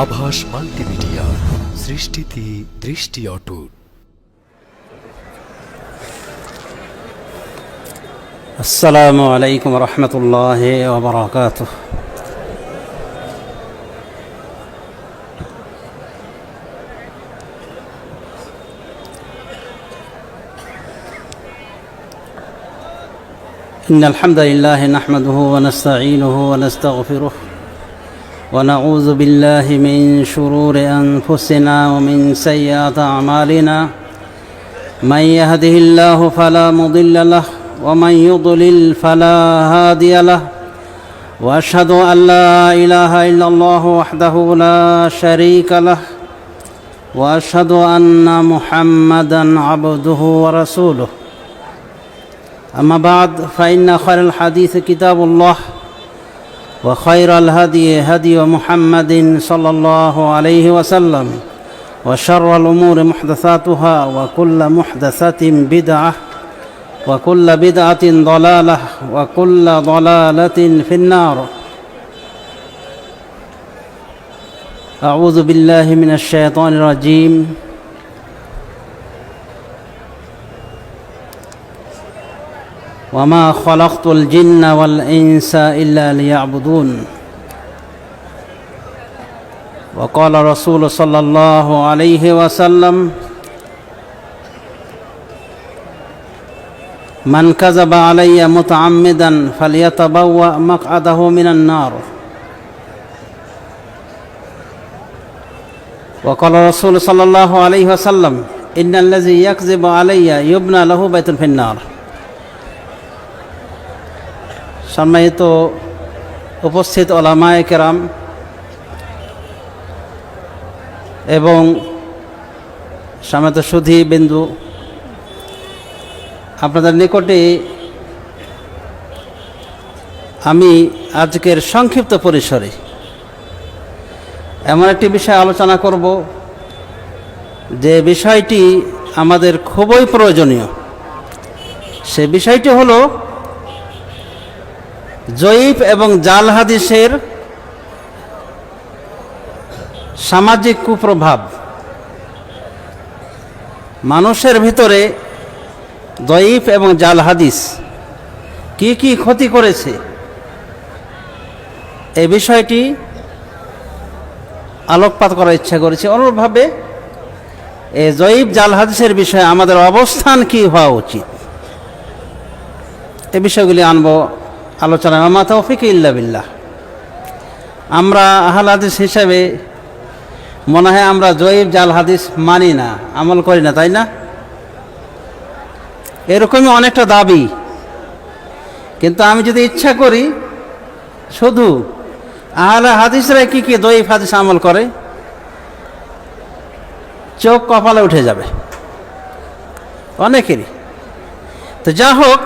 আভাস মাল্টিমিডিয়া, সৃষ্টিতে দৃষ্টি অটুট। আসসালামু আলাইকুম রহমতুল্লাহি ওয়া বারাকাতুহু। إن الحمد لله نحمده ونستعينه ونستغفره ونعوذ بالله من شرور أنفسنا ومن سيئات أعمالنا من يهده الله فلا مضل له ومن يضلل فلا هادي له وأشهد أن لا إله إلا الله وحده لا شريك له وأشهد أن محمدا عبده ورسوله أما بعد فإن خير الحديث كتاب الله وخير الهدي هدي محمد صلى الله عليه وسلم وشر الأمور محدثاتها وكل محدثة بدعة وكل بدعة ضلالة وكل ضلالة في النار. أعوذ بالله من الشيطان الرجيم. وما خلقت الجن والإنس إلا ليعبدون. وقال رسول صلى الله عليه وسلم من كذب علي متعمدا فليتبوأ مقعده من النار. وقال رسول صلى الله عليه وسلم إن الذي يكذب علي يبنى له بيت في النار. সম্মানিত উপস্থিত ওলামায়ে কেরাম এবং সম্মানিত সুধী বিন্দু, আপনাদের নিকটে আমি আজকের সংক্ষিপ্ত পরিসরে এমন একটি বিষয় আলোচনা করব যে বিষয়টি আমাদের খুবই প্রয়োজনীয়। সে বিষয়টি হলো জয়ীফ এবং জাল হাদিসের সামাজিক কুপ্রভাব। মানুষের ভিতরে জয়ীফ এবং জাল হাদিস কি কি ক্ষতি করেছে, এই বিষয়টি আলোকপাত করার ইচ্ছা করেছি। অনুরূপভাবে এই জয়ীফ জাল হাদিসের বিষয়ে আমাদের অবস্থান কি হওয়া উচিত, এই বিষয়গুলি আনবো আলোচনা। মা তৌফিক ইল্লা বিল্লাহ। আমরা আহলে হাদিস হিসাবে মনে হয় আমরা জয়ীফ জাল হাদিস মানি না, আমল করি না, তাই না? এরকমই অনেকটা দাবি। কিন্তু আমি যদি ইচ্ছা করি, শুধু আহলে হাদিসরা কি কি জয়ীফ হাদিস আমল করে, চোখ কপালে উঠে যাবে অনেকেরই। তো যা হোক,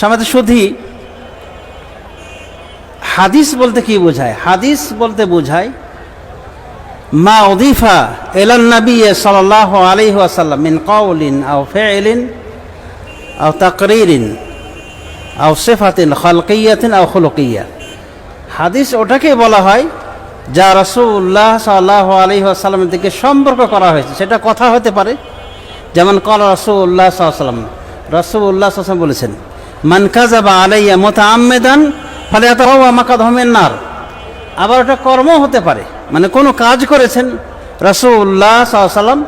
সমাজে শুধু হাদিস বলতে কি বোঝায়? হাদিস বলতে বোঝায় মা উদিফা ইলান নবী সাল্লাল্লাহু আলাইহি ওয়াসাল্লাম মিন কাউলিন আও ফি'লিন আও তাকরীরিন আও সিফাতিন খালকিয়াতিন আও খুলুকিয়া। হাদিস ওটাকে বলা হয় যা রাসূলুল্লাহ সাল্লাল্লাহু আলাইহি ওয়াসাল্লামের দিকে সম্পর্ক করা হয়েছে। সেটা কথা হতে পারে, যেমন ক্বালা রাসূলুল্লাহ সাল্লাল্লাহু আলাইহি ওয়াসাল্লাম, রাসূলুল্লাহ সাল্লাল্লাহু আলাইহি ওয়াসাল্লাম বলেছেন মান কাযাবা আলাইয়া মুতাআম্মিদান ফালিয়াতাবাওয়া মাকআদাহু মিনান নার। আবার ওটা কর্ম হতে পারে, মানে কোনো কাজ করেছেন রাসূলুল্লাহ সাল্লাল্লাহু আলাইহি ওয়াসাল্লাম,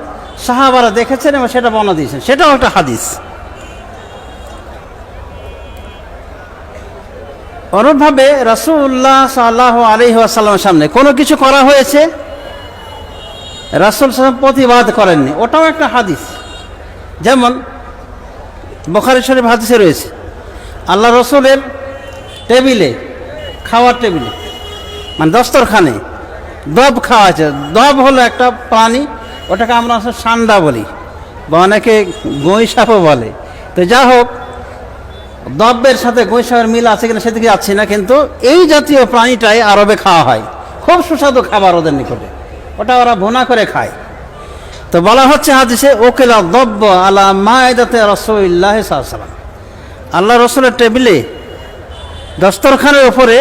সাহাবারা দেখেছেন এবং সেটা বর্ণনা দিয়েছেন, সেটাও একটা হাদিস। অনুরূপভাবে রাসূলুল্লাহ সাল্লাল্লাহু আলাইহি ওয়াসাল্লামের সামনে কোনো কিছু করা হয়েছে, রাসূল সাল্লাল্লাহু আলাইহি ওয়াসাল্লাম প্রতিবাদ করেননি, ওটাও একটা হাদিস। যেমন বুখারী শরীফ হাদিসে রয়েছে আল্লাহ রসুলের টেবিলে, খাওয়ার টেবিলে, মানে দস্তরখানে দব খাওয়া আছে। দব হলো একটা প্রাণী, ওটাকে আমরা সান্ডা বলি বা অনেকে গই সাপও বলে। তো যা হোক, দবের সাথে গই সাপের মিল আছে কিনা সেদিকে যাচ্ছি না, কিন্তু এই জাতীয় প্রাণীটাই আরবে খাওয়া হয়, খুব সুস্বাদু খাবার ওদের নিকটে, ওটা ওরা ভুনা করে খায়। তো বলা হচ্ছে হাদিসে ওকেলা দব্ব আলা মায়দাতে রাসূলুল্লাহ সাল্লাল্লাহু আলাইহি ওয়াসাল্লাম, আল্লাহ রসুলের টেবিলে দস্তরখানের উপরে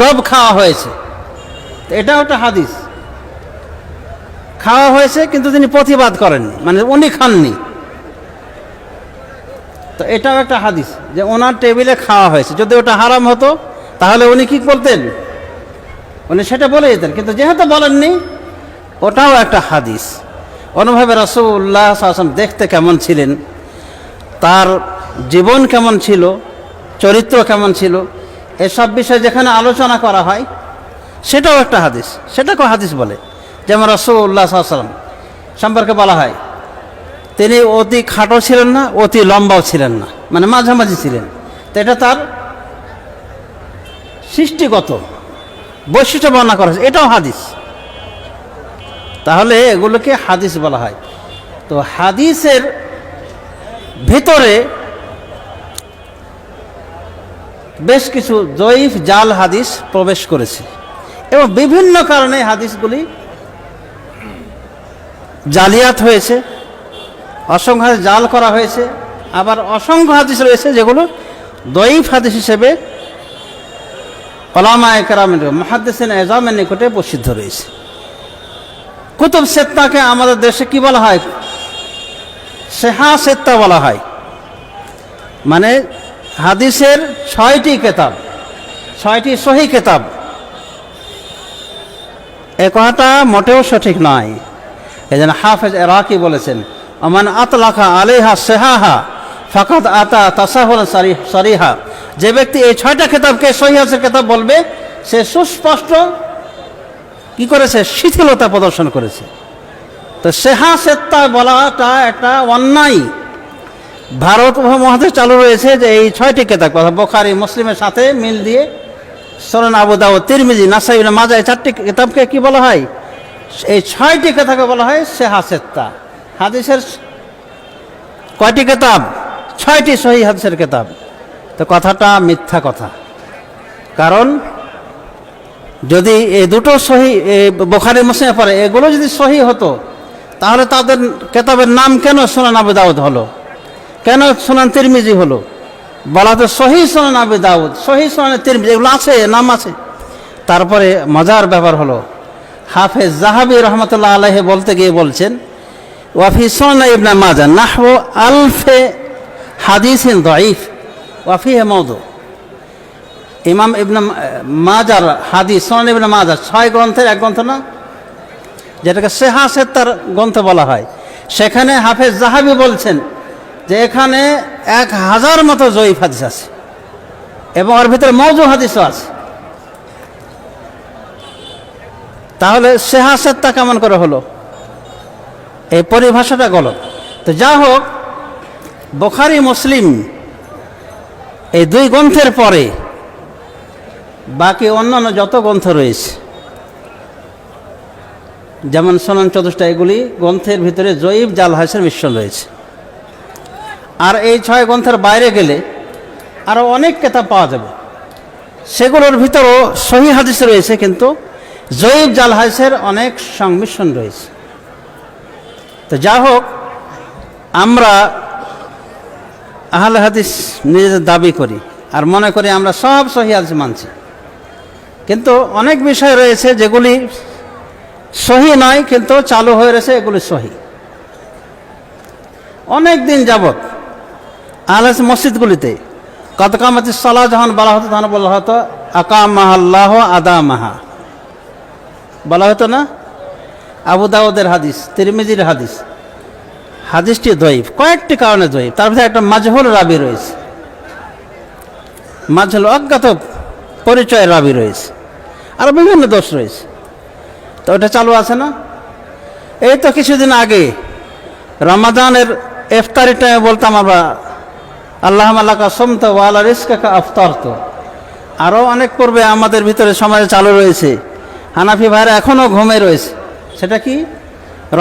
দব খাওয়া হয়েছে। তো এটাও একটা হাদিস। খাওয়া হয়েছে কিন্তু তিনি প্রতিবাদ করেননি, মানে উনি খাননি। তো এটাও একটা হাদিস যে ওনার টেবিলে খাওয়া হয়েছে। যদি ওটা হারাম হতো তাহলে উনি কি করতেন? উনি সেটা বলে যেতেন, কিন্তু যেহেতু বলেননি, ওটাও একটা হাদিস। অনুভাবে রাসূলুল্লাহ সাল্লাল্লাহু আলাইহি ওয়াসাল্লাম দেখতে কেমন ছিলেন, তার জীবন কেমন ছিল, চরিত্র কেমন ছিল, এসব বিষয়ে যেখানে আলোচনা করা হয় সেটাও একটা হাদিস, সেটাকেও হাদিস বলে। যেমন রাসূলুল্লাহ সাল্লাল্লাহু আলাইহি ওয়াসাল্লাম সম্পর্কে বলা হয় তিনি অতি খাটো ছিলেন না, অতি লম্বাও ছিলেন না, মানে মাঝামাঝি ছিলেন। তো এটা তার সৃষ্টিগত বৈশিষ্ট্য বর্ণনা করা হয়েছে, এটাও হাদিস। তাহলে এগুলোকে হাদিস বলা হয়। তো হাদিসের ভিতরে বেশ কিছু জয়ীফ জাল হাদিস প্রবেশ করেছে এবং বিভিন্ন কারণে হাদিসগুলি জালিয়াত হয়েছে, অসংখ্য হাদিস জাল করা হয়েছে। আবার অসংখ্য হাদিস রয়েছে যেগুলো জয়ীফ হাদিস হিসেবে উলামায়ে কেরামের মুহাদ্দিসিন এজামের নিকটে প্রসিদ্ধ রয়েছে। কুতুব সিত্তাকে আমাদের দেশে কি বলা হয়? সিহা সিত্তা বলা হয়, মানে হাদিসের 6টি কিতাব, 6টি সহিহ কিতাব। এ কথাটা মোটেও সঠিক নয়। এই জন্য হাফেজ ইরাকি বলেছেন, আমান আতলাকা আলাইহা সিহাহা ফাকাদ আতা তাসাহুল সরিহা। যে ব্যক্তি এই 6টা কিতাবকে সহিহ হাদিসের কিতাব বলবে, সে সুস্পষ্ট কি করেছে? শিথিলতা প্রদর্শন করেছে। তো সিহা সিত্তা বলাটা একটা অন্যায়। ভারত উপমহাদেশ চালু রয়েছে যে এই 6টি কিতাব, কথা বুখারী মুসলিমের সাথে মিল দিয়ে সুনান আবু দাউদ, তিরমিজি, নাসাই, ইবনে মাজাহ, এই 4টি কিতাবকে কি বলা হয়? এই 6টি কিতাবকে বলা হয় সিহা সিত্তা। হাদিসের কয়টি কিতাব? 6টি সহিহ হাদিসের কিতাব। তো কথাটা মিথ্যা কথা। কারণ যদি এই দুটো সহিহ বুখারী মুসলিমে পড়ে, এগুলো যদি সহিহ হতো তাহলে তাদের কিতাবের নাম কেন সুনান আবু দাউদ হলো, কেন সুনান তিরমিজি হলো? বলা তো সহিহ সুনান আবু দাউদ, সহিহ সুনান তিরমিজি, এগুলো আছে, নাম আছে। তারপরে মজার ব্যাপার হলো, হাফেজ যাহাবী রহমতুল্লাহ আলাইহি বলতে গিয়ে বলছেন, ওয়াফি সুনান ইবনে মাজাহ নাহু আলফে হাদিসিন দাঈফ ওয়াফিহি মাওদু। ইমাম ইবনে মাজার হাদিস, সুনান ইবনে মাজাহ 6 গ্রন্থের এক গ্রন্থ না, যেটাকে সিহা সিত্তার গ্রন্থ বলা হয়। সেখানে হাফেজ যাহাবী বলছেন যে এখানে 1000 মতো জয়ীফ হাদিস আছে এবং ওর ভিতরে মওযু হাদিসও আছে। তাহলে সিহা সিত্তা কেমন করে হলো? এই পরিভাষাটা গলত। তো যা হোক, বুখারী মুসলিম এই 2 গ্রন্থের পরে বাকি অন্যান্য যত গ্রন্থ রয়েছে, যেমন সুনান 64টা, এগুলি গ্রন্থের ভিতরে জয়ীফ জাল হাদিসের মিশ্রণ রয়েছে। আর এই 6 গ্রন্থের বাইরে গেলে আরও অনেক কিতাব পাওয়া যাবে, সেগুলোর ভিতরেও সহিহ হাদিস রয়েছে, কিন্তু জয়ীফ জাল হাদিসের অনেক সংমিশ্রণ রয়েছে। তো যা হোক, আমরা আহলে হাদিস নিজেদের দাবি করি আর মনে করি আমরা সব সহিহ হাদিস মানছি, কিন্তু অনেক বিষয় রয়েছে যেগুলি সহিহ নয় কিন্তু চালু হয়ে রয়েছে এগুলি সহিহ। অনেক দিন যাবত আহলে হাদিস মসজিদগুলিতে কদ কামাতিস সালাহ যখন বলা হতো, তখন বলা হতো আকামাহাল্লাহু আদামাহা, বলা হতো না? আবু দাউদের হাদিস, তিরমিজির হাদিস। হাদিসটি দঈফ কয়েকটি কারণে দঈফ। তার ভিতরে একটা মাজহুল রাবি রয়েছে, মাজহুল অজ্ঞাত পরিচয়ের রাবি রয়েছে, আর বিভিন্ন দোষ রয়েছে। তো ওটা চালু আছে না? এই তো কিছুদিন আগে রমাদানের ইফতারি টাইমে বলতাম আমরা, আল্লাহুম্মা লাকা সুমতু ওয়া আলা রিজকিকা আফতারতু। আরও অনেক পূর্বে আমাদের ভিতরে সমাজে চালু রয়েছে, হানাফি ভাইরা এখনও ঘুমে রয়েছে। সেটা কি?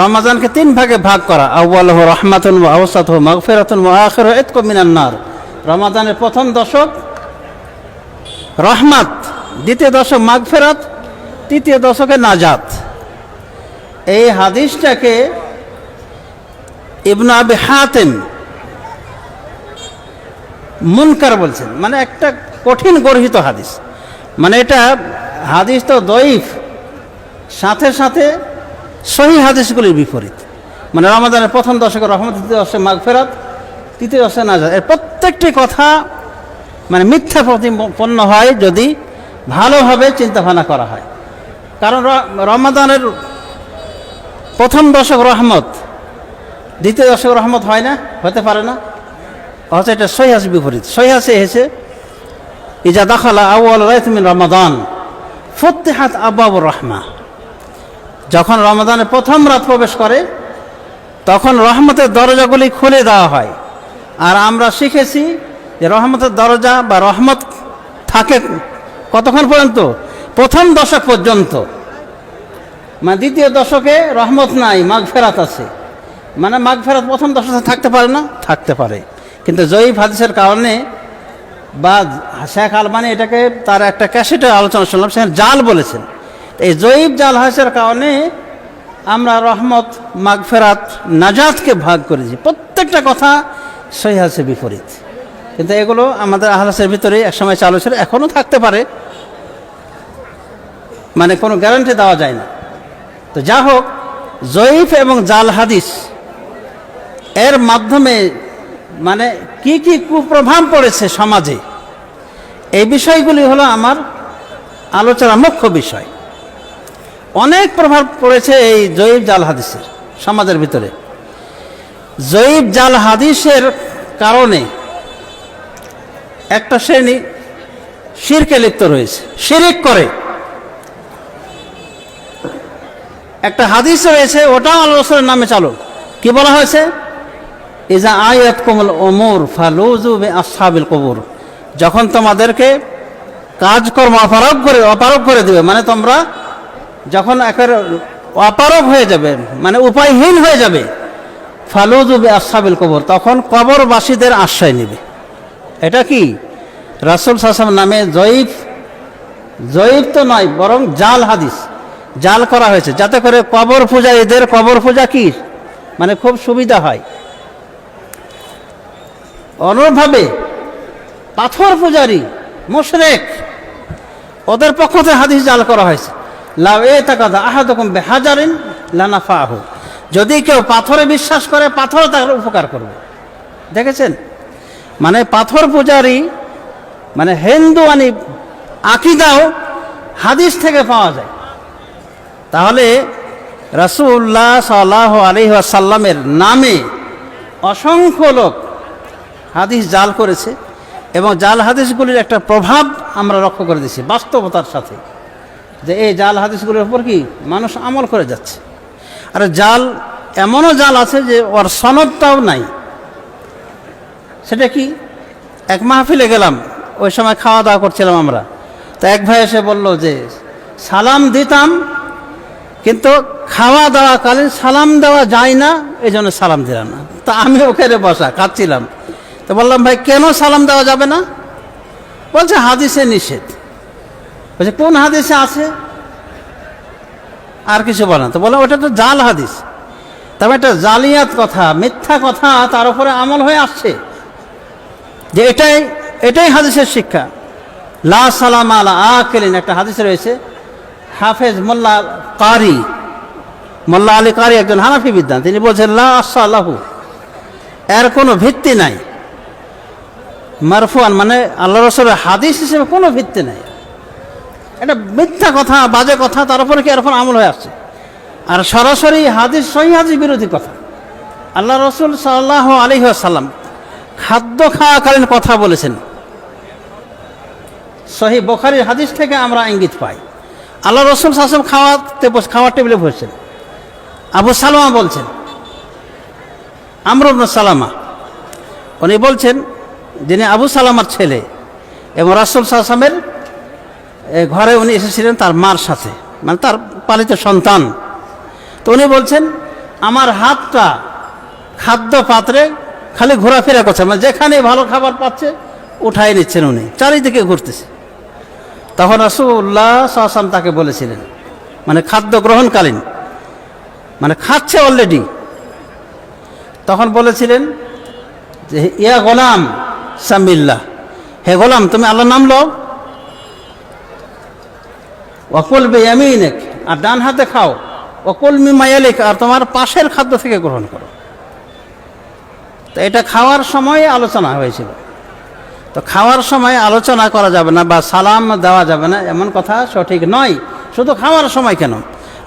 রমাজানকে 3 ভাগে ভাগ করা, আউয়ালুহু রাহমাতুন ওয়া আওসাতুহু মাগফিরাতুন ওয়া আখিরুহু ইতকুম মিনান নার। রমাদানের প্রথম দশক রহমাত, দ্বিতীয় দশক মাগফিরাত, তৃতীয় দশকে নাজাত। এই হাদিসটাকে ইবনে আবি হাতিম মুনকার বলছেন, মানে একটা কঠিন গর্হিত হাদিস। মানে এটা হাদিস তো দঈফ, সাথে সাথে সহিহ হাদিসগুলির বিপরীত। মানে রমাদানের প্রথম দশকে রহমত, দ্বিতীয় দশকে মাগফিরাত, তৃতীয় দশকে নাজাত, এর প্রত্যেকটি কথা মানে মিথ্যা প্রতিপন্ন হয় যদি ভালোভাবে চিন্তাভাবনা করা হয়। কারণ রমাদানের প্রথম দশক রহমত, দ্বিতীয় দশক রহমত হয় না, হতে পারে না। হচ্ছে এটা সহিহ হাদিস বিপরীত। সহিহ হাদিসে এসেছে ইজা দাখালা আউয়াল রাত মিন রমাদান ফুতিহাত আবওয়াবুর রাহমা, যখন রমাদানের প্রথম রাত প্রবেশ করে তখন রহমতের দরজাগুলি খুলে দেওয়া হয়। আর আমরা শিখেছি যে রহমতের দরজা বা রহমত থাকে কতক্ষণ পর্যন্ত? প্রথম দশক পর্যন্ত। মানে দ্বিতীয় দশকে রহমত নাই, মাগফিরাত আছে। মানে মাগফিরাত প্রথম দশকে থাকতে পারে না? থাকতে পারে। কিন্তু জয়ীফ হাদিসের কারণে বা শেখ আলবানী এটাকে তার একটা ক্যাসেটে আলোচনা শুনলাম, সেখানে জাল বলেছেন। এই জয়ীফ জাল হাদিসের কারণে আমরা রহমত, মাগফিরাত, নাজাতকে ভাগ করেছি। প্রত্যেকটা কথা সহিহ হাদিসের বিপরীত। কিন্তু এগুলো আমাদের আহলাসের ভিতরে একসময় চালু ছিল, এখনও থাকতে পারে, মানে কোনো গ্যারান্টি দেওয়া যায় না। তো যা হোক, জয়ীফ এবং জাল হাদিস এর মাধ্যমে মানে কি কি কুপ্রভাব পড়েছে সমাজে, এই বিষয়গুলি হলো আমার আলোচনার মুখ্য বিষয়। অনেক প্রভাব পড়েছে এই জয়ীফ জাল হাদিসের সমাজের ভিতরে। জয়ীফ জাল হাদিসের কারণে একটা শ্রেণী শিরকে লিপ্ত রয়েছে, শিরিক করে। একটা হাদিস রয়েছে, ওটাও আল্লাহ রাসূলের নামে চালু। কি বলা হয়েছে? ইজা আয়াতকুমুল উমুর ফালুযু বিআসহাবিল কুবুর, যখন তোমাদেরকে কাজকর্ম অপারগ করে দেবে, মানে তোমরা যখন একেবারে অপারগ হয়ে যাবে, মানে উপায়হীন হয়ে যাবে, ফালুযু বিআসহাবিল কুবুর, তখন কবরবাসীদের আশ্রয় নেবে। এটা কি রাসূল সাল্লাল্লাহু আলাইহি ওয়াসাল্লাম নামে জয়ীফ তো নয়, বরং জাল হাদিস জাল করা হয়েছে, যাতে করে কবর পূজারীদের কবর পূজা কি মানে খুব সুবিধা হয়। অনুরূপভাবে পাথর পূজারী মুশরিক, ওদের পক্ষ থেকে হাদিস জাল করা হয়েছে। লাউ ইতাকাদা আহাদুকুম বিহাজারিন লানাফাহু, যদি কেউ পাথরে বিশ্বাস করে, পাথর তার উপকার করবে। দেখেছেন, মানে পাথর পূজারী মানে হিন্দুয়ানি আকীদাও হাদিস থেকে পাওয়া যায়। তাহলে রাসূলুল্লাহ সাল্লাল্লাহু আলাইহি ওয়াসাল্লামের নামে অসংখ্য লোক হাদিস জাল করেছে, এবং জাল হাদিসগুলির একটা প্রভাব আমরা লক্ষ্য করে দিচ্ছি বাস্তবতার সাথে, যে এই জাল হাদিসগুলির উপর কি মানুষ আমল করে যাচ্ছে। আর জাল এমনও জাল আছে যে ওর সনদটাও নাই। সেটা কি? এক মাহফিলে গেলাম, ওই সময় খাওয়া দাওয়া করছিলাম আমরা, তো এক ভাই এসে বলল যে সালাম দিতাম, কিন্তু খাওয়া দাওয়াকালীন সালাম দেওয়া যায় না, এই জন্য সালাম দিলাম না। তা আমি ওখানে বসা খাচ্ছিলাম, তো বললাম ভাই কেন সালাম দেওয়া যাবে না? বলছে হাদিসে নিষেধ। বলছে কোন হাদিসে আছে? আর কিছু বলে না। তো বললাম ওটা তো জাল হাদিস। তবে একটা জালিয়াত কথা, মিথ্যা কথা তার উপরে আমল হয়ে আসছে, যে এটাই হাদিসের শিক্ষা। লা সালাম আলা আকিলিন, একটা হাদিস রয়েছে, হাফেজ মোল্লা আলী কারি একজন হানাফি বিদ্বান, তিনি বলছেন লা আসসালাহু, এর কোনো ভিত্তি নাই। মারফুয়ান, মানে আল্লাহ রাসূলের হাদিস হিসেবে কোনো ভিত্তি নাই। এটা মিথ্যা কথা, বাজে কথা, তার উপরে কি এর উপর আমল হয়ে আসছে। আর সরাসরি হাদিস, সহিহ হাদিস বিরোধী কথা। আল্লাহ রাসূল সাল্লাল্লাহু আলাইহি ওয়াসাল্লাম খাদ্য খাওয়াকালীন কথা বলেছেন, সহিহ বুখারীর হাদিস থেকে আমরা ইঙ্গিত পাই। আল্লাহ রাসূল সাল্লাল্লাহু আলাইহি ওয়াসাল্লাম খাওয়ার টেবিলে বসেছেন। আবু সালামা বলছেন, আমর ইবনে সালামা, উনি বলছেন, যিনি আবু সালামার ছেলে এবং রাসূল সাল্লাল্লাহু আলাইহি ওয়াসাল্লামের ঘরে উনি এসেছিলেন তার মার সাথে, মানে তার পালিত সন্তান। তো উনি বলছেন আমার হাতটা খাদ্য পাত্রে খালি ঘোরাফেরা করছে, মানে যেখানে ভালো খাবার পাচ্ছে উঠাই নিচ্ছেন উনি, চারিদিকে ঘুরতেছে। তখন রাসূলুল্লাহ সাল্লাল্লাহু আলাইহি ওয়াসাল্লাম তাকে বলেছিলেন, মানে খাদ্য গ্রহণকালীন, মানে খাচ্ছে অলরেডি, তখন বলেছিলেন যে ইয়া গোলাম সামিল্লাহ, হে গোলাম তুমি আল্লাহর নাম লও, ওয়াকুল বিয়ামিনিক, আর ডান হাতে খাও, ও কুল মিম্মা ইয়ালিক, আর তোমার পাশের খাদ্য থেকে গ্রহণ করো। তো এটা খাওয়ার সময় আলোচনা হয়েছিল। তো খাওয়ার সময় আলোচনা করা যাবে না বা সালাম দেওয়া যাবে না এমন কথা সঠিক নয়। শুধু খাওয়ার সময় কেন,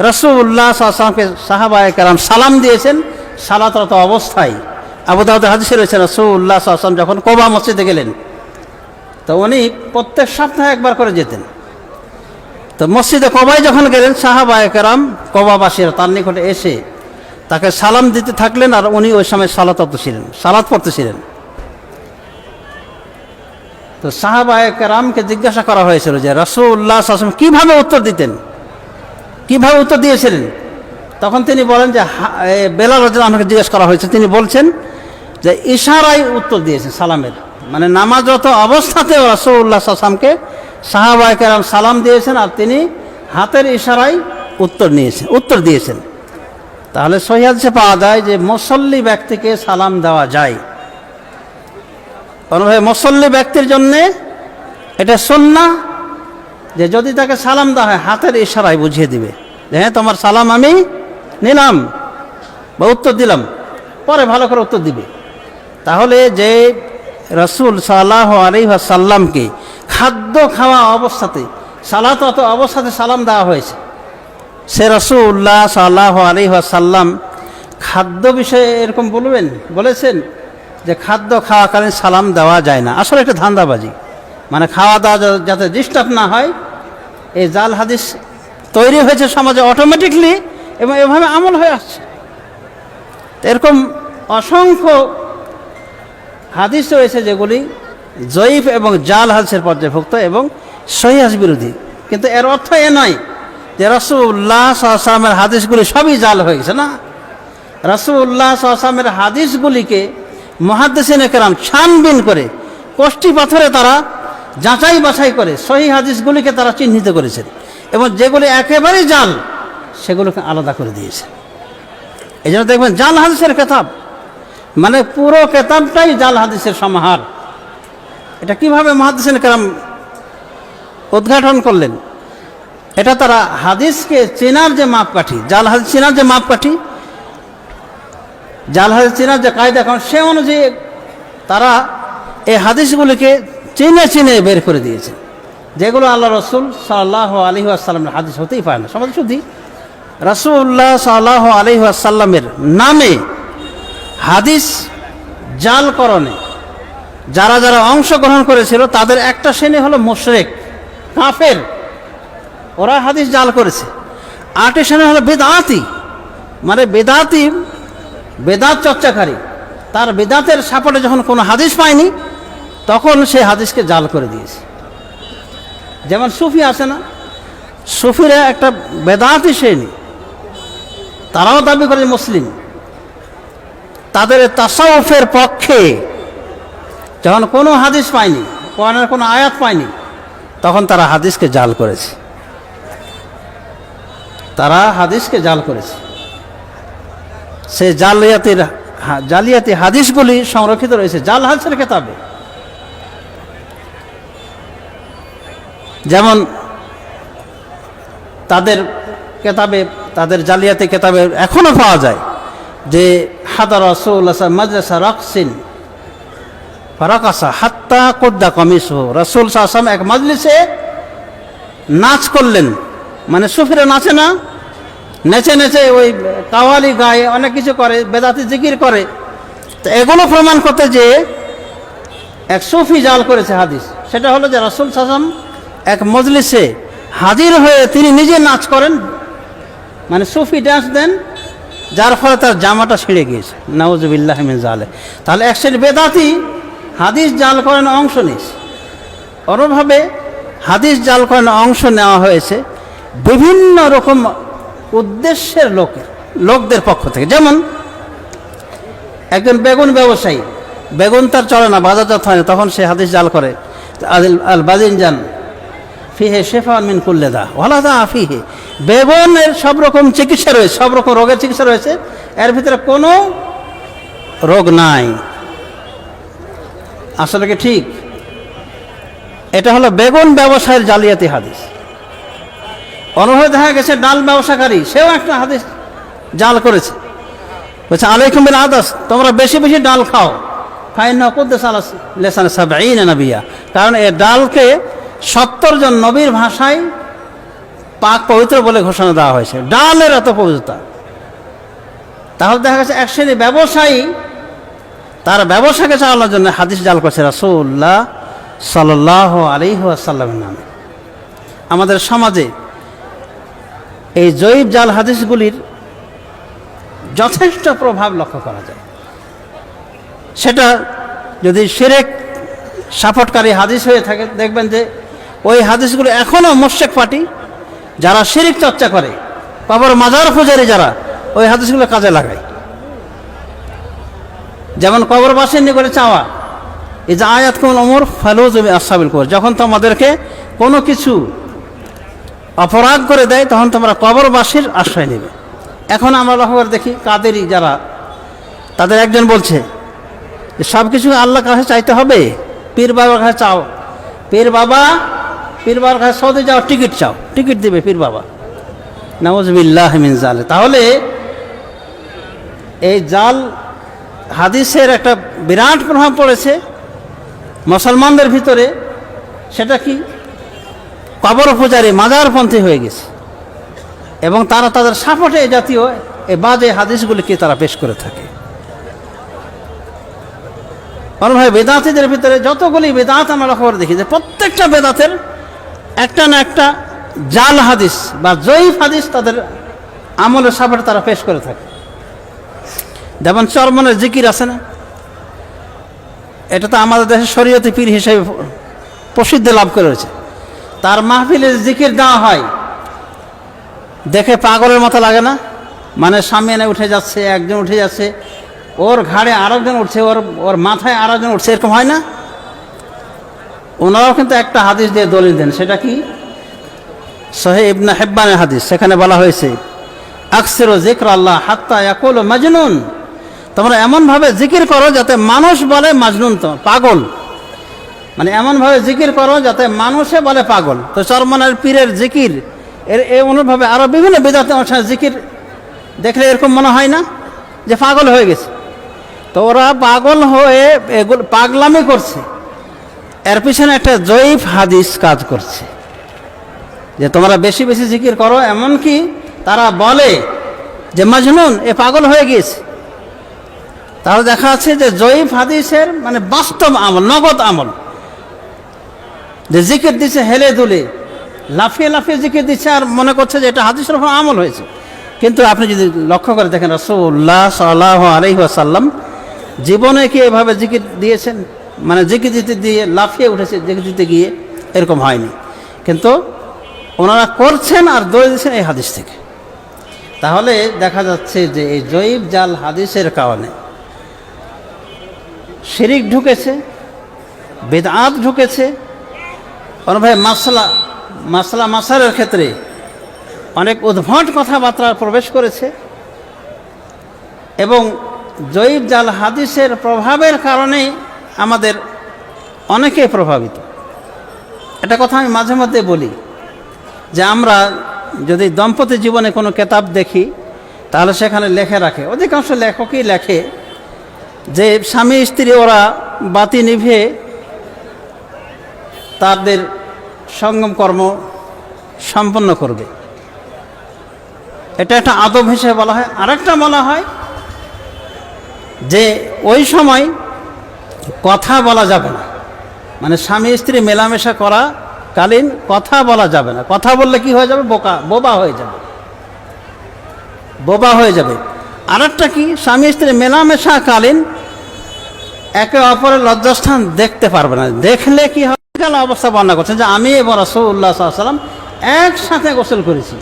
রাসূলুল্লাহ সাল্লাল্লাহু আলাইহি ওয়াসাল্লামকে সাহাবায়ে কেরাম সালাম দিয়েছেন সালাতরত অবস্থায়। আবু দাউদের হাদিসে রয়েছে রাসূলুল্লাহ সাল্লাল্লাহু আলাইহি ওয়াসাল্লাম যখন কোবা মসজিদে গেলেন, তো উনি প্রত্যেক সপ্তাহে একবার করে যেতেন। তো মসজিদে কোবায় যখন গেলেন, সাহাবায়ে কেরাম কোবাবাসীরা তার নিকটে এসে তাকে সালাম দিতে থাকলেন, আর উনি ওই সময় সালাতরত ছিলেন, সালাত পড়তেছিলেন। তো সাহাবায়ে কেরামকে জিজ্ঞাসা করা হয়েছিল যে রাসূলুল্লাহ সাল্লাল্লাহু আলাইহি ওয়াসাল্লাম কীভাবে উত্তর দিতেন, কীভাবে উত্তর দিয়েছিলেন। তখন তিনি বলেন যে বেলাল রাদিয়াল্লাহু আনহুকে জিজ্ঞেস করা হয়েছে, তিনি বলছেন যে ইশারায় উত্তর দিয়েছেন সালামের, মানে নামাজরত অবস্থাতেও রাসূলুল্লাহ সাল্লাল্লাহু আলাইহি ওয়াসাল্লামকে সাহাবায়ে কেরাম সালাম দিয়েছেন, আর তিনি হাতের ইশারায় উত্তর দিয়েছেন। তাহলে সহিহ হাদিসে পাওয়া যায় যে মুসল্লি ব্যক্তিকে সালাম দেওয়া যায়। অনুভবে মুসল্লি ব্যক্তির জন্যে এটা সুন্নাহ যে যদি তাকে সালাম দেওয়া হয় হাতের ইশারায় বুঝিয়ে দিবে যে হ্যাঁ তোমার সালাম আমি নিলাম বা উত্তর দিলাম, পরে ভালো করে উত্তর দিবে। তাহলে যে রাসূল সাল্লাল্লাহু আলাইহি ওয়াসাল্লামকে খাদ্য খাওয়া অবস্থাতে সালাতরত অবস্থাতে সালাম দেওয়া হয়েছে, সে রাসূলুল্লাহ সাল্লাল্লাহু আলাইহি ওয়াসাল্লাম খাদ্য বিষয়ে এরকম বলেছেন যে খাদ্য খাওয়াকালীন সালাম দেওয়া যায় না। আসলে একটা ধান্দাবাজি, মানে খাওয়া দাওয়া যাতে ডিস্টার্ব না হয়, এই জাল হাদিস তৈরি হয়েছে সমাজে অটোমেটিকলি এবং এভাবে আমল হয়ে আসছে। এরকম অসংখ্য হাদিস রয়েছে যেগুলি জয়ীফ এবং জাল হাদিসের পর্যায়ভুক্ত এবং সহিহ হাদিস বিরোধী। কিন্তু এর অর্থ এ নয় যে রাসূলুল্লাহ সাল্লাল্লাহু আলাইহি ওয়াসাল্লামের হাদিসগুলি সবই জাল হয়ে গেছে, না। রাসূলুল্লাহ সাল্লাল্লাহু আলাইহি ওয়াসাল্লামের হাদিসগুলিকে মুহাদ্দিসিনে কেরাম ছানবিন করে কষ্টি পাথরে তারা যাচাই বাছাই করে সহিহ হাদিসগুলিকে তারা চিহ্নিত করেছেন এবং যেগুলি একেবারেই জাল সেগুলোকে আলাদা করে দিয়েছে। এই জন্য দেখবেন জাল হাদিসের কেতাব, মানে পুরো কেতাবটাই জাল হাদিসের সমাহার। এটা কিভাবে মুহাদ্দিসিনে কেরাম উদ্ঘাটন করলেন? এটা তারা হাদিসকে চেনার যে মাপকাঠি, জাল হাদিস চেনার যে মাপকাঠি, জাল হাদিস চেনার যে কায়দা, কারণ সে অনুযায়ী তারা এই হাদিসগুলিকে চিনে চিনে বের করে দিয়েছে, যেগুলো আল্লাহ রসুল সাল্লাল্লাহু আলাইহি ওয়াসাল্লামের হাদিস হতেই পারে না। সমাজ শুধু রাসূলুল্লাহ সাল্লাল্লাহু আলাইহি ওয়াসাল্লামের নামে হাদিস জালকরণে যারা যারা অংশগ্রহণ করেছিল তাদের একটা শ্রেণী হলো মুশরিক, কাফের, ওরা হাদিস জাল করেছে। আরেকটি শ্রেণী হলো বেদাতি, মানে বেদাত চর্চাকারী, তার বেদাতের সাপোর্টে যখন কোনো হাদিস পায়নি তখন সে হাদিসকে জাল করে দিয়েছে। যেমন সুফি আছে না, সুফিরা একটা বেদাতি শ্রেণী, তারাও দাবি করে মুসলিম। তাদের তাসাউফের পক্ষে যখন কোনো হাদিস পায়নি, কোরআনের কোনো আয়াত পায়নি, তখন তারা হাদিসকে জাল করেছে, সে জালিয়াতি হাদিসগুলি সংরক্ষিত রয়েছে জাল হাদিসের কেতাবে। যেমন তাদের কেতাবে, তাদের জালিয়াতি কেতাবে এখনো পাওয়া যায় যে হাদার রাসূলুল্লাহ মাজলিসা রাকসিন ফারাকাসা হাত্তা কুদ্দা কামিসহু, রাসূল সাল্লাল্লাহু আলাইহি ওয়াসাল্লাম এক মজলিসে নাচ করলেন, মানে সুফিরা নাচে না, নেচে নেচে ওই কাওয়ালি গায়ে অনেক কিছু করে, বেদাতি জিকির করে। তো এগুলো প্রমাণ করতে যে এক সুফি জাল করেছে হাদিস, সেটা হলো যে রাসূল সাল্লাল্লাহু আলাইহি ওয়াসাল্লাম এক মজলিসে হাজির হয়ে তিনি নিজে নাচ করেন, মানে সুফি ডান্স দেন, যার ফলে তার জামাটা ছিঁড়ে গিয়েছে, নাউযুবিল্লাহি মিন যালিক। তাহলে এক শ্রেণী বেদাতি হাদিস জাল করেন অংশ নিয়েছে। অন্যভাবে হাদিস জাল করেন অংশ নেওয়া হয়েছে বিভিন্ন রকম উদ্দেশ্যের লোকদের পক্ষ থেকে। যেমন একজন বেগুন ব্যবসায়ী, বেগুন তার চলে না, বাজারজাত হয় না, তখন সে হাদিস জাল করে, আল বাজিনজান ফিহে শেফাউন মিন কুল্লি দা ওয়ালা দা ফিহে, বেগুনের সব রকম চিকিৎসা রয়েছে, সব রকম রোগের চিকিৎসা রয়েছে, এর ভিতরে কোনো রোগ নাই। আসলে কি ঠিক? এটা হলো বেগুন ব্যবসায়ের জালিয়াতি হাদিস। অনুভবে দেখা গেছে ডাল ব্যবসাকারী, সেও একটা হাদিস জাল করেছে। বলছে আলাইকুম বিল আদাস, তোমরা বেশি বেশি ডাল খাও, ফাইন্না কুদ্দাস আলা লিসানি সাবঈনা নবিয়্যা, কারণ এই ডালকে 70 জন নবীর ভাষায় পাক পবিত্র বলে ঘোষণা দেওয়া হয়েছে, ডালের এত পবিত্রতা। তাহলে দেখা গেছে এক শ্রেণী ব্যবসায়ী তার ব্যবসাকে চালানোর জন্য হাদিস জাল করছে রাসূলুল্লাহ সাল্লাল্লাহু আলাইহি ওয়াসাল্লামের নামে। আমাদের সমাজে এই জয়ীব জাল হাদিসগুলির যথেষ্ট প্রভাব লক্ষ্য করা যায়। সেটা যদি শিরক সাপোর্টকারী হাদিস হয়ে থাকে, দেখবেন যে ওই হাদিসগুলো এখনও মুশরিক পার্টি যারা শিরক চর্চা করে, কবর মাজার পূজারী যারা, ওই হাদিসগুলো কাজে লাগায়। যেমন কবরবাসীর নিকটে চাওয়া, এই যে আয়াত কোন ওমর ফালুজ আসহাবিল কবর, যখন তোমাদেরকে কোনো কিছু অপরাধ করে দেয় তখন তোমরা কবরবাসীর আশ্রয় নেবে। এখন আমরা লক্ষ্য করে দেখি কাদেরই যারা, তাদের একজন বলছে যে সব কিছু আল্লাহর কাছে চাইতে হবে, পীর বাবার কাছে চাও, পীর বাবার কাছে সৌদি যাও, টিকিট চাও, টিকিট দিবে পীর বাবা। নাউযুবিল্লাহ মিন যালিক। তাহলে এই জাল হাদিসের একটা বিরাট প্রভাব পড়েছে মুসলমানদের ভিতরে। সেটা কি? কবর পূজারী মাজারপন্থী হয়ে গেছে, এবং তারা তাদের সাপোর্টে এই জাতীয় এই বাজে হাদিসগুলিকে তারা পেশ করে থাকে। ভাই বেদাতীদের ভিতরে যতগুলি বেদাত আমরা লক্ষ্য করে দেখি যে প্রত্যেকটা বেদাতের একটা না একটা জাল হাদিস বা জয়ীফ হাদিস তাদের আমলের সাপোর্টে তারা পেশ করে থাকে। যেমন চরমনের জিকির আছে না, এটা তো আমাদের দেশে শরীয়তি পীর হিসেবে প্রসিদ্ধি লাভ করেছে। তার মাহফিলে জিকির দেওয়া হয়, দেখে পাগলের মতো লাগে না? মানে সামনে উঠে যাচ্ছে, একজন উঠে যাচ্ছে, ওর ঘাড়ে আরেকজন উঠছে, ওর মাথায় আরেকজন উঠছে, এরকম হয় না? ওনারাও কিন্তু একটা হাদিস দিয়ে দলিল দেন। সেটা কি? সহিহ ইবনে হিব্বানের হাদিস। সেখানে বলা হয়েছে আকসিরু যিকরাল্লাহ হাত্তা ইয়াকুলু মাজনুন, তোমরা এমনভাবে জিকির করো যাতে মানুষ বলে মাজনুন, তো পাগল, মানে এমনভাবে জিকির করো যাতে মানুষে বলে পাগল। তো চরমনের পীরের জিকির এর অনুভাবে আরও বিভিন্ন বিদাতে অনুষ্ঠানে জিকির দেখলে এরকম মনে হয় না যে পাগল হয়ে গেছে? তো ওরা পাগল হয়ে এগুলো পাগলামি করছে, এর পিছনে একটা জয়ীফ হাদিস কাজ করছে যে তোমরা বেশি বেশি জিকির করো। এমনকি তারা বলে যে মাজনুন, এ পাগল হয়ে গিয়েছে। তাহলে দেখা যাচ্ছে যে জয়ীফ হাদিসের মানে বাস্তব আমল, নগদ আমল, যে জিকির দিচ্ছে হেলে দুলে, লাফিয়ে লাফিয়ে জিকির দিচ্ছে, আর মনে করছে যে এটা হাদিসের উপর আমল হয়েছে। কিন্তু আপনি যদি লক্ষ্য করে দেখেন রাসূলুল্লাহ সাল্লাল্লাহু আলাইহি ওয়াসাল্লাম জীবনে কি এভাবে জিকির দিয়েছেন? মানে জিকির দিতে দিয়ে লাফিয়ে উঠেছে জিকির দিতে গিয়ে, এরকম হয়নি। কিন্তু ওনারা করছেন আর দৌড়ে দিচ্ছেন এই হাদিস থেকে। তাহলে দেখা যাচ্ছে যে এই জয়ীব জাল হাদিসের কারণে শিরিক ঢুকেছে, বেদআত ঢুকেছে, অনুভবে মাসালের ক্ষেত্রে অনেক উদ্ভট কথাবার্তা প্রবেশ করেছে, এবং জয়ীব জাল হাদিসের প্রভাবের কারণেই আমাদের অনেকে প্রভাবিত। এটা কথা আমি মাঝে মধ্যে বলি যে আমরা যদি দম্পতি জীবনে কোনো কেতাব দেখি তাহলে সেখানে লেখে রাখে, অধিকাংশ লেখকই লেখে যে স্বামী স্ত্রী ওরা বাতি নিভে তাদের সঙ্গম কর্ম সম্পন্ন করবে, এটা একটা আদব হিসেবে বলা হয়। আরেকটা বলা হয় যে ওই সময় কথা বলা যাবে না, মানে স্বামী স্ত্রী মেলামেশা করা কালীন কথা বলা যাবে না। কথা বললে কি হয়ে যাবে? বোবা হয়ে যাবে। আরেকটা কি? স্বামী স্ত্রী মেলামেশা কালীন একে অপরের লজ্জাস্থান দেখতে পারবে না। দেখলে কি হবে? অবস্থা বর্ণনা করছেন যে আমি এবং রাসূলুল্লাহ সাল্লাল্লাহু আলাইহি ওয়াসাল্লাম একসাথে গোসল করেছি।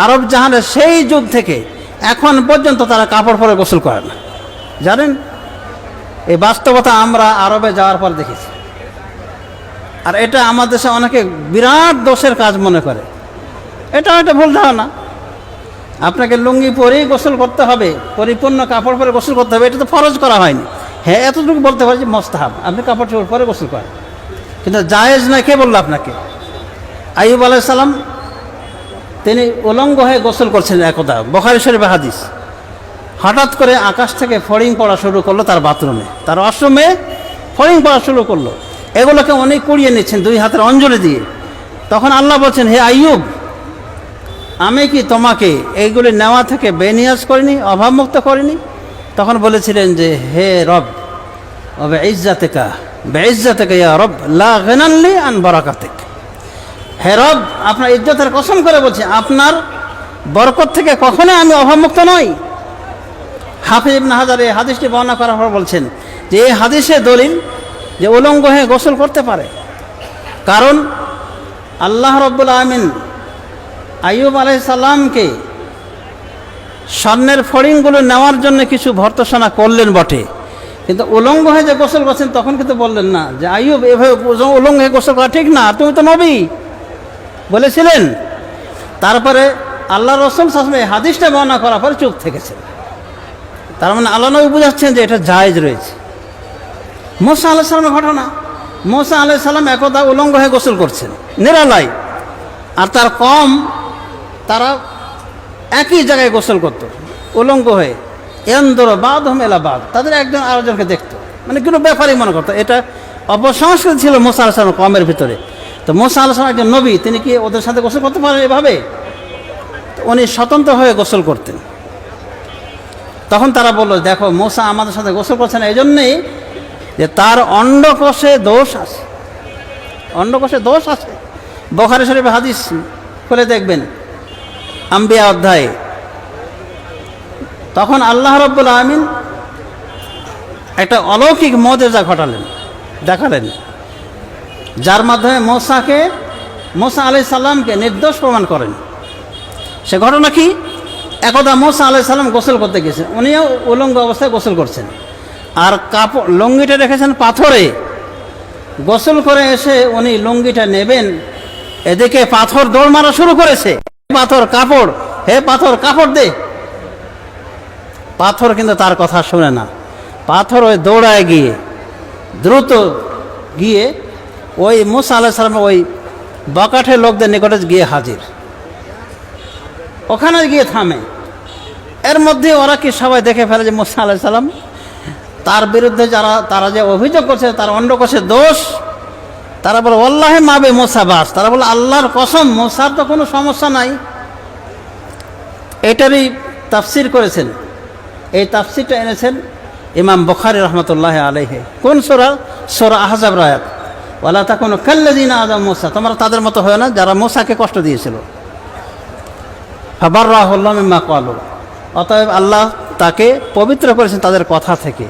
আরব জাহানের সেই যুগ থেকে এখন পর্যন্ত তারা কাপড় পরে গোসল করে না। জানেন, এই বাস্তবতা আমরা আরবে যাওয়ার পর দেখেছি। আর এটা আমাদের দেশে অনেকে বিরাট দোষের কাজ মনে করে। এটা একটা ভুল ধারণা। আপনাকে লুঙ্গি পরেই গোসল করতে হবে, পরিপূর্ণ কাপড় পরে গোসল করতে হবে, এটা তো ফরজ করা হয়নি। হ্যাঁ, এতটুকু বলতে পারি যে মুস্তাহাব, আপনি কাপড় চোপড় পরে গোসল করেন, কিন্তু জায়েজ নয়। কে বললো আপনাকে? আইয়ুব আলাইহিস সালাম তিনি উলঙ্গ হয়ে গোসল করছেন একদা, বুখারী শরীফে হাদিস। হঠাৎ করে আকাশ থেকে ফড়িং পড়া শুরু করলো তার বাথরুমে, তার ওয়াশরুমে ফড়িং পড়া শুরু করলো। এগুলোকে উনি কুড়িয়ে নিচ্ছেন 2 হাতের অঞ্জলি দিয়ে। তখন আল্লাহ বলছেন, হে আইয়ুব, আমি কি তোমাকে এইগুলি নেওয়া থেকে বেনিয়াজ করিনি, অভাবমুক্ত করিনি? তখন বলেছিলেন যে, হে রব, বেইজ্জাতিকা বেইজ্জাতিকা ইয়া রব লা গিনান লি আন বারাকাতিক। হে রব, আপনার ইজ্জতের কসম করে বলছি, আপনার বরকত থেকে কখনোই আমি অভাবমুক্ত নই। হাফিজ ইবনে হাজার এই হাদিসটি বর্ণনা করার পর বলছেন যে এই হাদিসে দলিল যে উলঙ্গ হয়ে গোসল করতে পারে, কারণ আল্লাহ রাব্বুল আমিন আইয়ুব আলাইহিস সালামকে স্বর্ণের ফড়িংগুলো নেওয়ার জন্য কিছু ভর্ৎসনা করলেন বটে, কিন্তু উলঙ্গ হয়ে যে গোসল করছেন তখন কিন্তু বললেন না যে আইয়ুব এভাবে উলঙ্গ হয়ে গোসল করা ঠিক না, তুমি তো নবী বলেছিলেন। তারপরে আল্লাহ রাসূল সাল্লাল্লাহু আলাইহি ওয়াসাল্লাম এই হাদিসটা বর্ণনা করার পরে চুপ থেকেছেন। তার মানে আল্লাহ নবী বুঝাচ্ছেন যে এটা জায়েজ রয়েছে। মুসা আলাইহিস সালামের ঘটনা, মুসা আলাইহিস সালাম একদা উলঙ্গ হয়ে গোসল করছেন নিরালায়, আর তার কম তারা একই জায়গায় গোসল করত উলঙ্গ হয়ে। এন্দর বাদ হোম এলা বাদ, তাদের একজন আরেকজনকে দেখতো, মানে কোনো ব্যাপারই মনে করতো। এটা অপসংস্কৃতি ছিল মুসা আলাইহিস সালামের কমের ভিতরে। তো মুসা আলাইহিস সালাম একজন নবী, তিনি কি ওদের সাথে গোসল করতে পারেন এভাবে? উনি স্বতন্ত্র হয়ে গোসল করতেন। তখন তারা বলল, দেখো মুসা আমাদের সাথে গোসল করছে না এই জন্যেই যে তার অন্ডকোষে দোষ আছে, অন্ডকোষে দোষ আছে। বুখারী শরীফে হাদিস খুলে দেখবেন, আম্বিয়া অধ্যায়ে। তখন আল্লাহ রাব্বুল আমিন একটা অলৌকিক মুজিজা দেখালেন, যার মাধ্যমে মুসা আলাইহিস সালামকে নির্দোষ প্রমাণ করেন। সে ঘটনা কি? একদা মুসা আলাইহিস সালাম গোসল করতে গেছেন, উনিও উলঙ্গ অবস্থায় গোসল করছেন, আর কাপড় লুঙ্গিটা রেখেছেন পাথরে। গোসল করে এসে উনি লুঙ্গিটা নেবেন, এদিকে পাথর দৌড় মারা শুরু করেছে, পাথর কাপড়, হে পাথর কাপড় দে। পাথর কিন্তু তার কথা শুনে না, পাথর ওই দৌড়ায় গিয়ে দ্রুত গিয়ে ওই মুসা আলাইহিস সালামের ওই বকাঠের লোকদের নিকটে গিয়ে হাজির, ওখানে গিয়ে থামে। এর মধ্যে ওরা কি সবাই দেখে ফেলে যে মুসা আলাইহিস সালাম তার বিরুদ্ধে তারা যে অভিযোগ করছে তার অন্ডকোষে দোষ, তারা বলে ওয়াল্লাহি মাবে মুসা বাস, তারা বলে আল্লাহর কসম মুসার তো কোনো সমস্যা নাই। এটারই তাফসির করেছেন, এই তাফসিরটা এনেছেন ইমাম বুখারী রাহমাতুল্লাহ আলাইহি। কোন সূরা? সূরা আহজাব আয়াত, ওয়ালা তাকুনু কাল্লাযিনা আযা মুসা, তোমরা তাদের মতো হয় না যারা মুসাকে কষ্ট দিয়েছিল। ফাবাররাহু আল্লাহু মিম্মা ক্বালু, অতএব আল্লাহ তাকে পবিত্র করেছেন তাদের কথা থেকে।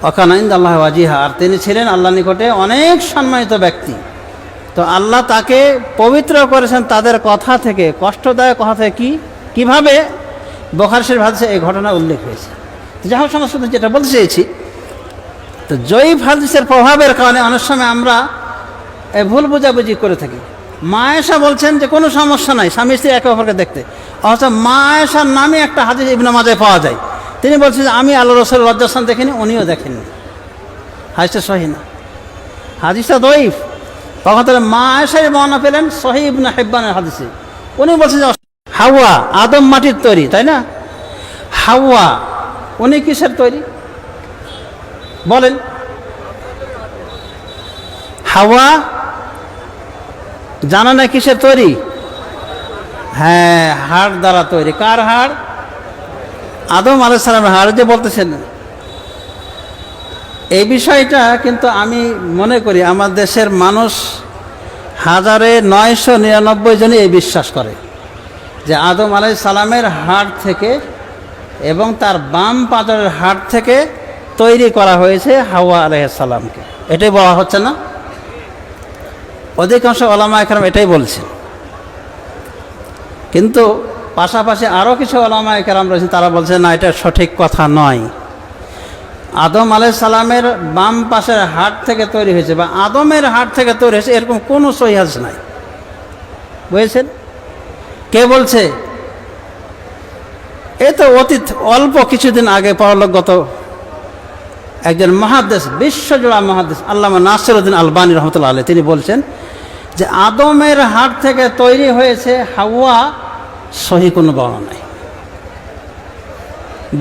ওয়াকানা ইনদাল্লাহি ওয়াজিহা, আর তিনি ছিলেন আল্লাহর নিকটে অনেক সম্মানিত ব্যক্তি। তো আল্লাহ তাকে পবিত্র করেছেন তাদের কথা থেকে, কষ্টদায়ক কথা থেকে। কিভাবে? বুখারী শরীফ হাদিসে এই ঘটনা উল্লেখ হয়েছে। যাই হোক, সমস্ত যেটা বলতে চেয়েছি, তো জয়ীফ হাদিসের প্রভাবের কারণে অনেক সময় আমরা ভুল বোঝাবুঝি করে থাকি। মা আয়েশা বলছেন যে কোনো সমস্যা নাই স্বামী স্ত্রী একে অপরকে দেখতে, অথচ মা আয়েশার নামে একটা হাদিস ইবনে মাজায় পাওয়া যায়, তিনি বলছেন যে আমি আল্লাহ রাসূলের লজ্জাস্থান দেখিনি, উনিও দেখেননি। হাদিসটা সহিহ না, হাদিসটা দঈফ। তখন তাহলে মা আয়েশাই বর্ণনা পেলেন সহিহ ইবনে হিব্বানের হাদিসে। উনি বলছেন যে হাওয়া আদম মাটির তৈরি, তাই না? হাওয়া উনি কিসের তৈরি বলেন? হাওয়া জানা না কিসের তৈরি? হ্যাঁ, হাড় দ্বারা তৈরি। কার হাড়? আদম আলাইহিস সালামের হাড় যে বলতেছেন। এই বিষয়টা কিন্তু আমি মনে করি আমার দেশের মানুষ 999 জনই এই বিশ্বাস করে যে আদম আলাইহিস সালামের হাড় থেকে এবং তার বাম পাঁজরের হাড় থেকে তৈরি করা হয়েছে হাওয়া আলাইহিস সালামকে। এটাই বলা হচ্ছে না? অধিকাংশ ওলামায়ে কেরাম এটাই বলছেন, কিন্তু পাশাপাশি আরও কিছু ওলামায়ে কেরাম রয়েছেন, তারা বলছেন না, এটা সঠিক কথা নয়। আদম আলাইহিস সালামের বাম পাশের হাড় থেকে তৈরি হয়েছে বা আদমের হাড় থেকে তৈরি হয়েছে এরকম কোনো সহিহ হাদিস নাই। বুঝেছেন? কে বলছে? এই তো অতীত অল্প কিছুদিন আগে পরলোকগত একজন মুহাদ্দিস, বিশ্বজোড়া মুহাদ্দিস আল্লামা নাসিরউদ্দিন আলবানী রহমতুল্লাহ আলাইহি, তিনি বলছেন যে আদমের হাড় থেকে তৈরি হয়েছে হাওয়া, সহি কোনো বর্ণনা নাই।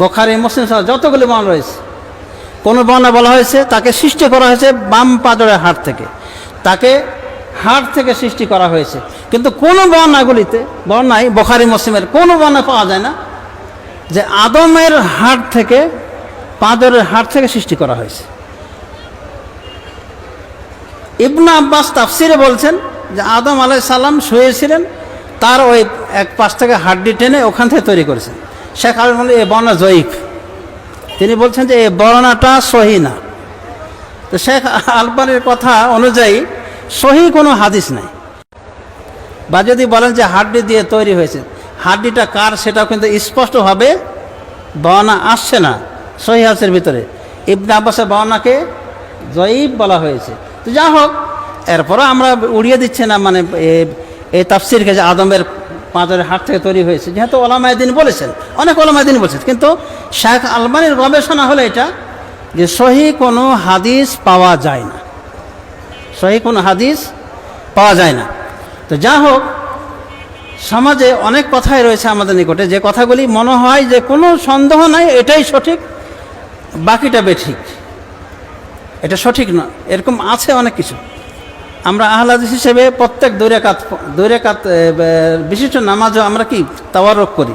বুখারী মুসলিম সহ যতগুলি বর্ণনা রয়েছে, কোনো বর্ণনা বলা হয়েছে তাকে সৃষ্টি করা হয়েছে বাম পাজরের হাড় থেকে, তাকে হাড় থেকে সৃষ্টি করা হয়েছে। কিন্তু কোনো বর্ণায় বুখারী মুসলিমের কোনো বর্ণনা পাওয়া যায় না যে আদমের হাড় থেকে, পাঁজরের হাড় থেকে সৃষ্টি করা হয়েছে। ইবনে আব্বাস তাফসিরে বলছেন যে আদম আলাইহিস সালাম শুয়েছিলেন, তার ওই এক পাশ থেকে হাড্ডি টেনে ওখান থেকে তৈরি করেছেন। শেখ আলম বলে এই বর্ণনা জয়ীফ, তিনি বলছেন যে এই বর্ণনাটা সহি না। তো শেখ আলবানির কথা অনুযায়ী সহি কোনো হাদিস নাই। বা যদি বলেন যে হাড্ডি দিয়ে তৈরি হয়েছে, হাড্ডিটা কার সেটাও কিন্তু স্পষ্টভাবে বর্ণনা আসছে না সহি হাদিসের ভিতরে। ইবনে আব্বাসের বর্ণনাকে জয়ীফ বলা হয়েছে। তো যা হোক, এরপরও আমরা উড়িয়ে দিচ্ছি না মানে এই তাফসিরকে যে আদমের পাঁজরের হাড় থেকে তৈরি হয়েছে, যেহেতু ওলামায়ে দ্বীন বলেছেন, অনেক ওলামায়ে দ্বীন বলেছেন। কিন্তু শেখ আলবানির গবেষণা হলো এটা যে সহি কোনো হাদিস পাওয়া যায় না, সহি কোনো হাদিস পাওয়া যায় না। তো যা হোক, সমাজে অনেক কথাই রয়েছে আমাদের নিকটে, যে কথাগুলি মনে হয় যে কোনো সন্দেহ নাই এটাই সঠিক, বাকিটা বেঠিক, এটা সঠিক না, এরকম আছে অনেক কিছু। আমরা আহলে হাদিস হিসেবে প্রত্যেক দুই রাকাত বিশিষ্ট নামাজও আমরা কি তাওয়ারুক করি,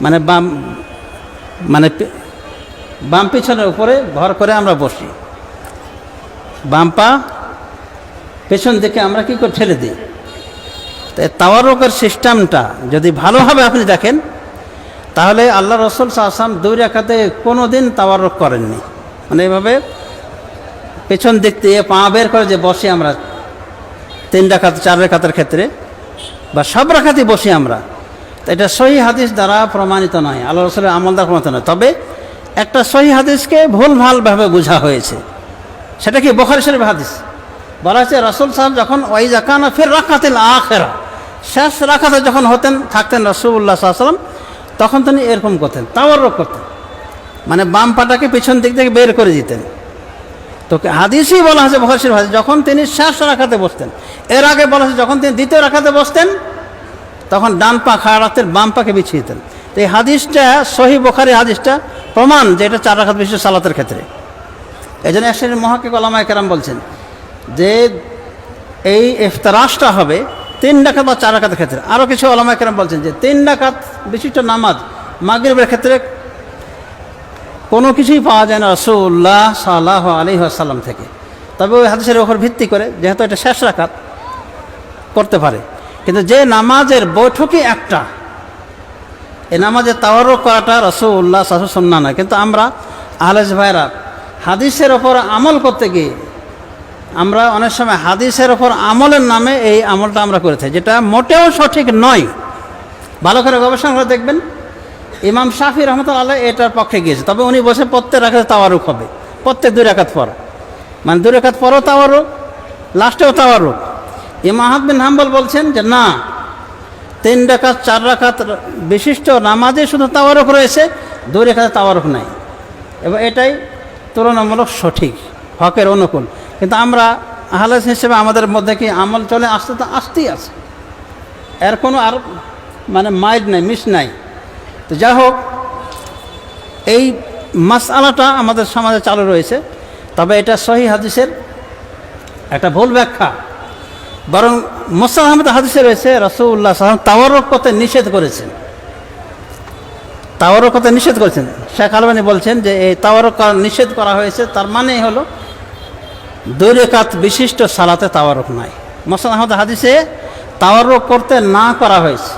মানে বাম পিছনের উপরে ভর করে আমরা বসি, বাম পা পেছন দিকে আমরা কি করে ঠেলে দিই। তো তাওয়ারুকের সিস্টেমটা যদি ভালোভাবে আপনি দেখেন, তাহলে আল্লাহ রাসূল সাল্লাল্লাহু আলাইহি ওয়াসাল্লাম 2 রাকাতে কোনো দিন তাওয়ারুক করেননি। মানে এভাবে পেছন দিক দিয়ে পা বের করে যে বসি আমরা 3 রাকাত 4 রাকাতের ক্ষেত্রে, বা সব রাকাতই বসি আমরা, তো এটা সহি হাদিস দ্বারা প্রমাণিত নয়, আল্লাহ রাসূলের আমল দ্বারা প্রমাণিত নয়। তবে একটা সহি হাদিসকে ভুলভালভাবে বোঝা হয়েছে, সেটা কি বুখারী শরীফ হাদিস বলা হয়েছে রাসূল সাহেব যখন ওয়াইজা কানা ফির রাকাতিল আখিরা, শেষ রাকাতে যখন থাকতেন রাসূলুল্লাহ সাল্লাল্লাহু আলাইহি ওয়াসাল্লাম, তখন তিনি এরকম করতেন, তাওয়ারুক করতেন, মানে বাম পাটাকে পিছন দিক থেকে বের করে দিতেন। তো হাদিসই বলা হয়েছে বুখারী শরীফ হাদিস, যখন তিনি শেষ রাকাতে বসতেন। এর আগে বলা হয়েছে যখন তিনি দ্বিতীয় রাকাতে বসতেন, তখন ডান পা খাড়া রাখতেন, বাম পাকে বিছিয়ে দিতেন। তো এই হাদিসটা সহিহ বুখারী হাদিসটা প্রমাণ যে এটা 4 রাকাত বিশিষ্ট সালাতের ক্ষেত্রে। এই জন্য এক শ্রেণীর মুহাক্কিক ওলামায়ে কেরাম বলছেন যে এই ইফতারাশটা হবে 3 রাকাত বা 4 রাকাতের ক্ষেত্রে। আরও কিছু ওলামায়ে কেরাম বলছেন যে 3 রাকাত বিশিষ্ট নামাজ মাগরিবের ক্ষেত্রে কোনো কিছুই পাওয়া যায় না রাসূলুল্লাহ সাল্লাল্লাহু আলাইহি ওয়াসাল্লাম থেকে। তবে ওই হাদিসের উপর ভিত্তি করে, যেহেতু এটা শেষ রাকাত, করতে পারে। কিন্তু যে নামাজের বৈঠকই একটা, এই নামাজের তাওয়ারুক করাটা রাসূলুল্লাহ সাল্লাল্লাহু আলাইহি ওয়াসাল্লাম সুন্নাহ নয়। কিন্তু আমরা আহলে ভাইরা হাদিসের ওপর আমল করতে গিয়ে আমরা অনেক সময় হাদিসের ওপর আমলের নামে এই আমলটা আমরা করে থাকি, যেটা মোটেও সঠিক নয়। ভালো করে গবেষণা করে দেখবেন, ইমাম শাফি রহমাতুল্লাহ আলাইহি এটার পক্ষে গিয়েছে। তবে উনি বসে প্রত্যেক রাকাতে তাওয়ারুক হবে, প্রত্যেক 2 রাকাত পর, মানে 2 রাকাত পরও তাওয়ারুক, লাস্টেও তাওয়ারুক। ইমাম আহমদ বিন হাম্বল বলছেন যে না, 3 রাকাত 4 রাকাত বিশিষ্ট নামাজে শুধু তাওয়ারুক রয়েছে, 2 রাকাতে তাওয়ারুক নাই, এবং এটাই তুলনামূলক সঠিক, হকের অনুকূল। কিন্তু আমরা আহলে হাদিস হিসেবে আমাদের মধ্যে কি আমল চলে আসতে তো আসতেই আছে, এর কোনো আর মানে মাইড নাই, মিস নাই। তো যাই হোক, এই মাসআলাটা আমাদের সমাজে চালু রয়েছে। তবে এটা সহিহ হাদিসের একটা ভুল ব্যাখ্যা। বরং মুসনাদ আহমদ হাদিসে রয়েছে রাসূলুল্লাহ সাল্লাল্লাহু আলাইহি ওয়াসাল্লাম তাওয়ারুক করতে নিষেধ করেছেন, তাওয়ারুক করতে নিষেধ করেছেন। শেখ আলবানী বলছেন যে এই তাওয়ারুক নিষেধ করা হয়েছে, তার মানে হলো 2 রাকাত বিশিষ্ট সালাতে তাওয়ারুক নাই। মুসনাদ আহমদ হাদিসে তাওয়ারুক করতে না করা হয়েছে।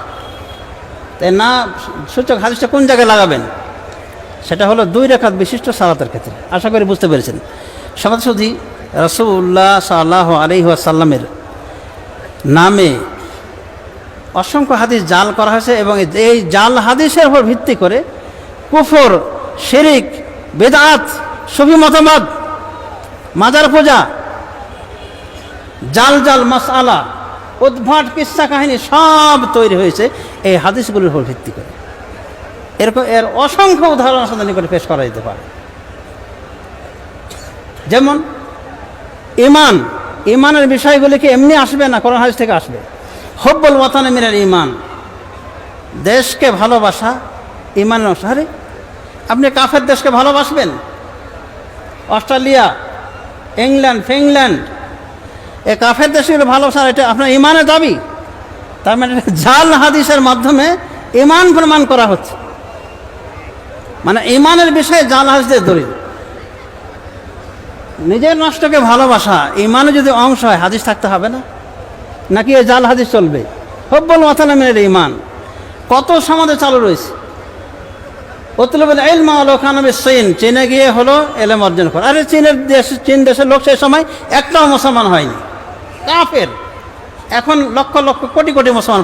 তাই না সূচক হাদিসটা কোন জায়গায় লাগাবেন, সেটা হলো 2 রাকাত বিশিষ্ট সালাতের ক্ষেত্রে। আশা করি বুঝতে পেরেছেন। সমাজসুধী রাসূলুল্লাহ সাল্লাল্লাহু আলাইহি ওয়াসাল্লামের নামে অসংখ্য হাদিস জাল করা হয়েছে, এবং এই জাল হাদিসের উপর ভিত্তি করে কুফর, শিরিক, বেদাত, সুফি মতবাদ, মাজার পূজা, জাল জাল মাসআলা, উদ্ভট কিসসা কাহিনী সব তৈরি হয়েছে এই হাদিসগুলোর উপর ভিত্তি করে। এরকম এর অসংখ্য উদাহরণ আপনাদের নিকটে পেশ করা যেতে পারে। যেমন ইমানের বিষয়গুলিকে এমনি আসবে না, কোরআন হাদিস থেকে আসবে। হব্বুল ওয়াতানি মিনাল ঈমান, দেশকে ভালোবাসা ইমানের অংশ। আরে আপনি কাফের দেশকে ভালোবাসবেন? অস্ট্রেলিয়া, ইংল্যান্ড, ফিনল্যান্ড, এ কাফের দেশগুলো ভালোবাসা এটা আপনার ইমানের দাবি? তার মানে জাল হাদিসের মাধ্যমে ইমান প্রমাণ করা হচ্ছে, মানে ইমানের বিষয়ে জাল হাদিসের দলিল। নিজের রাষ্ট্রকে ভালোবাসা ইমানে যদি অংশ হয়, হাদিস থাকতে হবে না? নাকি এই জাল হাদিস চলবে? হব্বুল ওয়াতানি মিনাল ঈমান কত সমাজে চালু রয়েছে। উতলুবুল ইলমা ওয়ালাউ কানা বিস-চীন, চীনে গিয়ে হলো এলেম অর্জন করা। আরে চীন দেশের লোক সেই সময় একটাও মুসলমান হয়নি, কাফের। এখন লক্ষ লক্ষ কোটি কোটি মুসলমান।